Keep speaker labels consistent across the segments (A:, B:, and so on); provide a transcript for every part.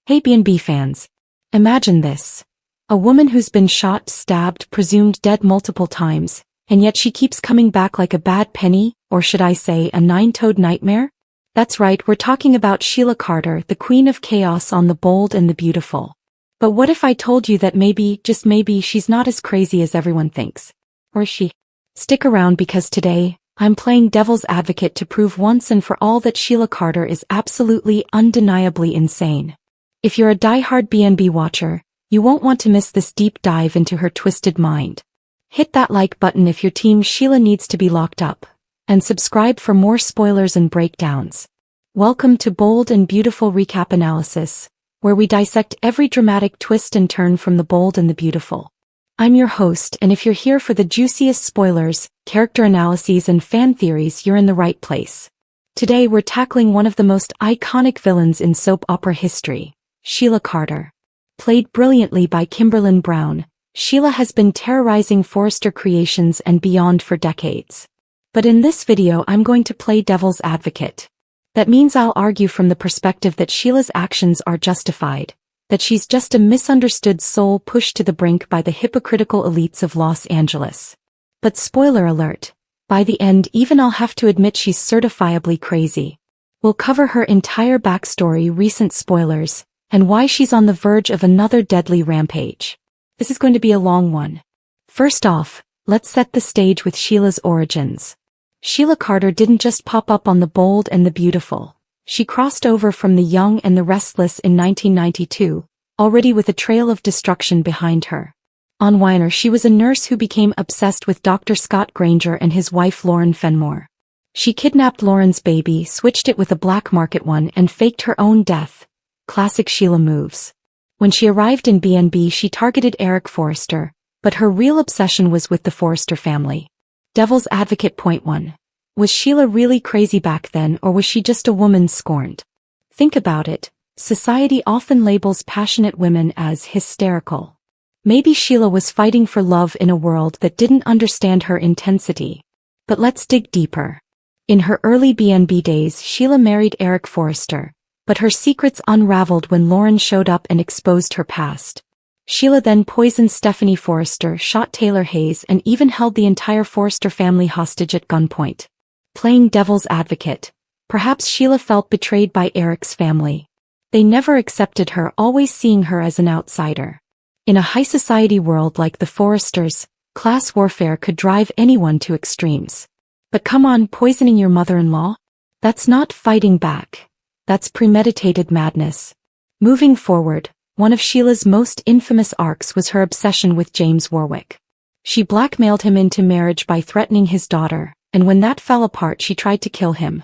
A: Hey B&B fans. Imagine this. A woman who's been shot, stabbed, presumed dead multiple times, and yet she keeps coming back like a bad penny, or should I say a nine-toed nightmare? That's right, we're talking about Sheila Carter, the queen of chaos on The Bold and the Beautiful. But what if I told you that maybe, just maybe, she's not as crazy as everyone thinks? Or is she? Stick around because today, I'm playing devil's advocate to prove once and for all that Sheila Carter is absolutely, undeniably insane. If you're a die-hard B&B watcher, you won't want to miss this deep dive into her twisted mind. Hit that like button if your team Sheila needs to be locked up, and subscribe for more spoilers and breakdowns. Welcome to Bold and Beautiful Recap Analysis, where we dissect every dramatic twist and turn from The Bold and the Beautiful. I'm your host, and if you're here for the juiciest spoilers, character analyses and fan theories, you're in the right place. Today we're tackling one of the most iconic villains in soap opera history, Sheila Carter. Played brilliantly by Kimberlin Brown, Sheila has been terrorizing Forrester Creations and beyond for decades. But in this video I'm going to play devil's advocate. That means I'll argue from the perspective that Sheila's actions are justified, that she's just a misunderstood soul pushed to the brink by the hypocritical elites of Los Angeles. But spoiler alert, by the end even I'll have to admit she's certifiably crazy. We'll cover her entire backstory, recent spoilers, and why she's on the verge of another deadly rampage. This is going to be a long one. First off, let's set the stage with Sheila's origins. Sheila Carter didn't just pop up on The Bold and the Beautiful. She crossed over from The Young and the Restless in 1992, already with a trail of destruction behind her. On Weiner, she was a nurse who became obsessed with Dr. Scott Granger and his wife Lauren Fenmore. She kidnapped Lauren's baby, switched it with a black market one, and faked her own death. Classic Sheila moves. When she arrived in B&B, she targeted Eric Forrester, but her real obsession was with the Forrester family. Devil's advocate point 1. Was Sheila really crazy back then, or was she just a woman scorned? Think about it. Society often labels passionate women as hysterical. Maybe Sheila was fighting for love in a world that didn't understand her intensity. But let's dig deeper. In her early B&B days, Sheila married Eric Forrester, but her secrets unraveled when Lauren showed up and exposed her past. Sheila then poisoned Stephanie Forrester, shot Taylor Hayes, and even held the entire Forrester family hostage at gunpoint. Playing devil's advocate, perhaps Sheila felt betrayed by Eric's family. They never accepted her, always seeing her as an outsider. In a high-society world like the Forresters, class warfare could drive anyone to extremes. But come on, poisoning your mother-in-law? That's not fighting back. That's premeditated madness. Moving forward, one of Sheila's most infamous arcs was her obsession with James Warwick. She blackmailed him into marriage by threatening his daughter, and when that fell apart she tried to kill him.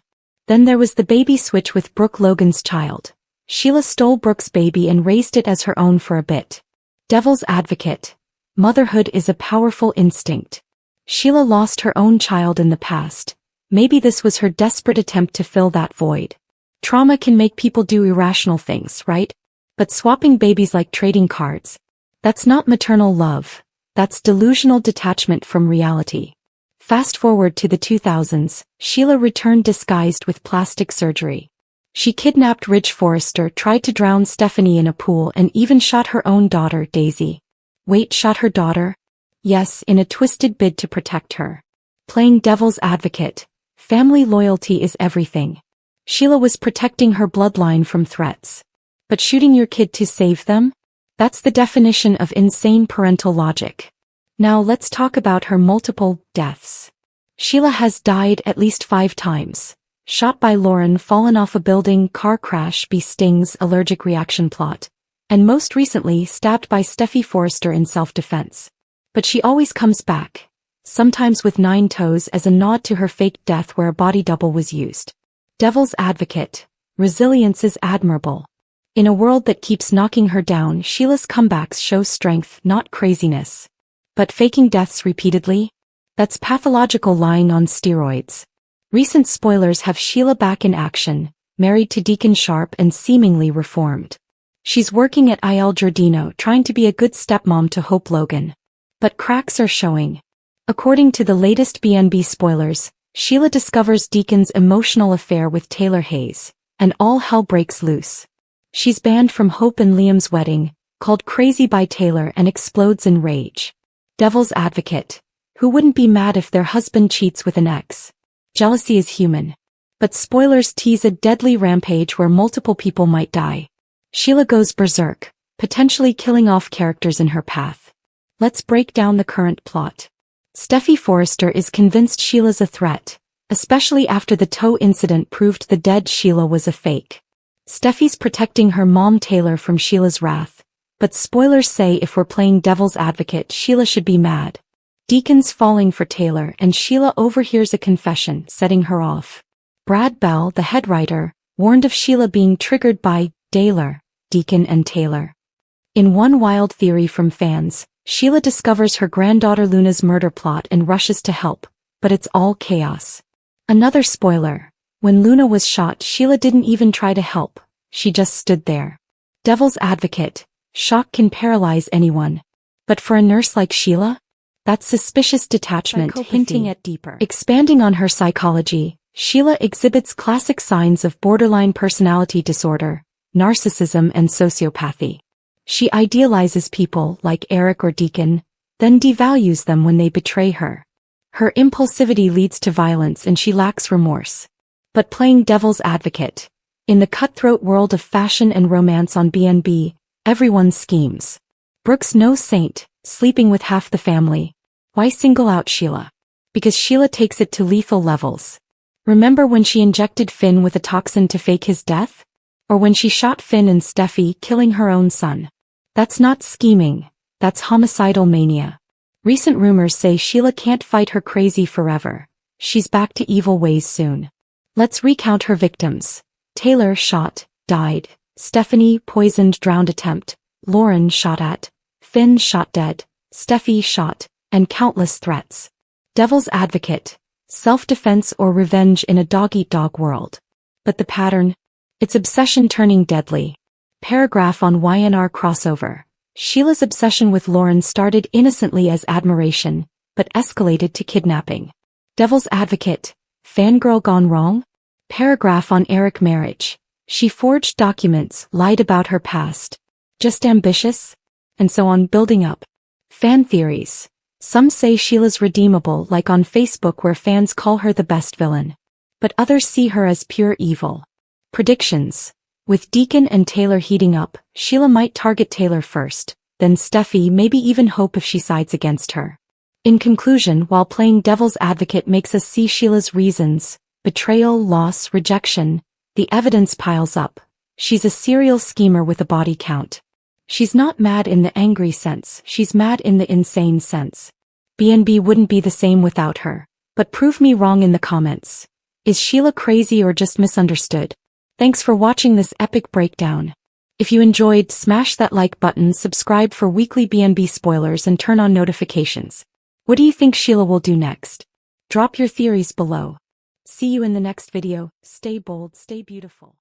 A: Then there was the baby switch with Brooke, Logan's child. Sheila stole Brooke's baby and raised it as her own for a bit. Devil's advocate. Motherhood is a powerful instinct. Sheila lost her own child in the past. Maybe this was her desperate attempt to fill that void. Trauma can make people do irrational things, right? But swapping babies like trading cards. That's not maternal love. That's delusional detachment from reality. Fast forward to the 2000s, Sheila returned disguised with plastic surgery. She kidnapped Ridge Forrester, tried to drown Stephanie in a pool, and even shot her own daughter, Daisy. Wait, shot her daughter? Yes, in a twisted bid to protect her. Playing devil's advocate. Family loyalty is everything. Sheila was protecting her bloodline from threats. But shooting your kid to save them? That's the definition of insane parental logic. Now let's talk about her multiple deaths. Sheila has died at least 5 times. Shot by Lauren, fallen off a building, car crash, bee stings, allergic reaction plot. And most recently stabbed by Steffy Forrester in self-defense. But she always comes back. Sometimes with 9 toes as a nod to her fake death where a body double was used. Devil's advocate. Resilience is admirable. In a world that keeps knocking her down, Sheila's comebacks show strength, not craziness. But faking deaths repeatedly? That's pathological lying on steroids. Recent spoilers have Sheila back in action, married to Deacon Sharp and seemingly reformed. She's working at Il Giardino, trying to be a good stepmom to Hope Logan. But cracks are showing. According to the latest B&B spoilers, Sheila discovers Deacon's emotional affair with Taylor Hayes, and all hell breaks loose. She's banned from Hope and Liam's wedding, called crazy by Taylor, and explodes in rage. Devil's advocate. Who wouldn't be mad if their husband cheats with an ex? Jealousy is human. But spoilers tease a deadly rampage where multiple people might die. Sheila goes berserk, potentially killing off characters in her path. Let's break down the current plot. Steffy Forrester is convinced Sheila's a threat, especially after the toe incident proved the dead Sheila was a fake. Steffy's protecting her mom Taylor from Sheila's wrath, but spoilers say if we're playing devil's advocate, Sheila should be mad. Deacon's falling for Taylor and Sheila overhears a confession, setting her off. Brad Bell, the head writer, warned of Sheila being triggered by Daler, Deacon and Taylor. In one wild theory from fans, Sheila discovers her granddaughter Luna's murder plot and rushes to help, but it's all chaos. Another spoiler. When Luna was shot, Sheila didn't even try to help, she just stood there. Devil's advocate. Shock can paralyze anyone. But for a nurse like Sheila? That's suspicious detachment, hinting at deeper. Expanding on her psychology, Sheila exhibits classic signs of borderline personality disorder, narcissism and sociopathy. She idealizes people like Eric or Deacon, then devalues them when they betray her. Her impulsivity leads to violence and she lacks remorse. But playing devil's advocate. In the cutthroat world of fashion and romance on BNB, everyone schemes. Brooke's no saint, sleeping with half the family. Why single out Sheila? Because Sheila takes it to lethal levels. Remember when she injected Finn with a toxin to fake his death? Or when she shot Finn and Steffy, killing her own son? That's not scheming, that's homicidal mania. Recent rumors say Sheila can't fight her crazy forever. She's back to evil ways soon. Let's recount her victims. Taylor shot, died. Stephanie poisoned, drowned attempt. Lauren shot at. Finn shot dead. Steffy shot, and countless threats. Devil's advocate. Self-defense or revenge in a dog-eat-dog world. But the pattern? It's obsession turning deadly. Paragraph on YNR crossover. Sheila's obsession with Lauren started innocently as admiration, but escalated to kidnapping. Devil's advocate. Fangirl gone wrong? Paragraph on Eric marriage. She forged documents, lied about her past. Just ambitious? And so on, building up. Fan theories. Some say Sheila's redeemable, like on Facebook where fans call her the best villain. But others see her as pure evil. Predictions. With Deacon and Taylor heating up, Sheila might target Taylor first, then Steffy, maybe even Hope if she sides against her. In conclusion, while playing devil's advocate makes us see Sheila's reasons, betrayal, loss, rejection, the evidence piles up. She's a serial schemer with a body count. She's not mad in the angry sense, she's mad in the insane sense. BNB wouldn't be the same without her. But prove me wrong in the comments. Is Sheila crazy or just misunderstood? Thanks for watching this epic breakdown. If you enjoyed, smash that like button, subscribe for weekly BNB spoilers and turn on notifications. What do you think Sheila will do next? Drop your theories below. See you in the next video. Stay bold, stay beautiful.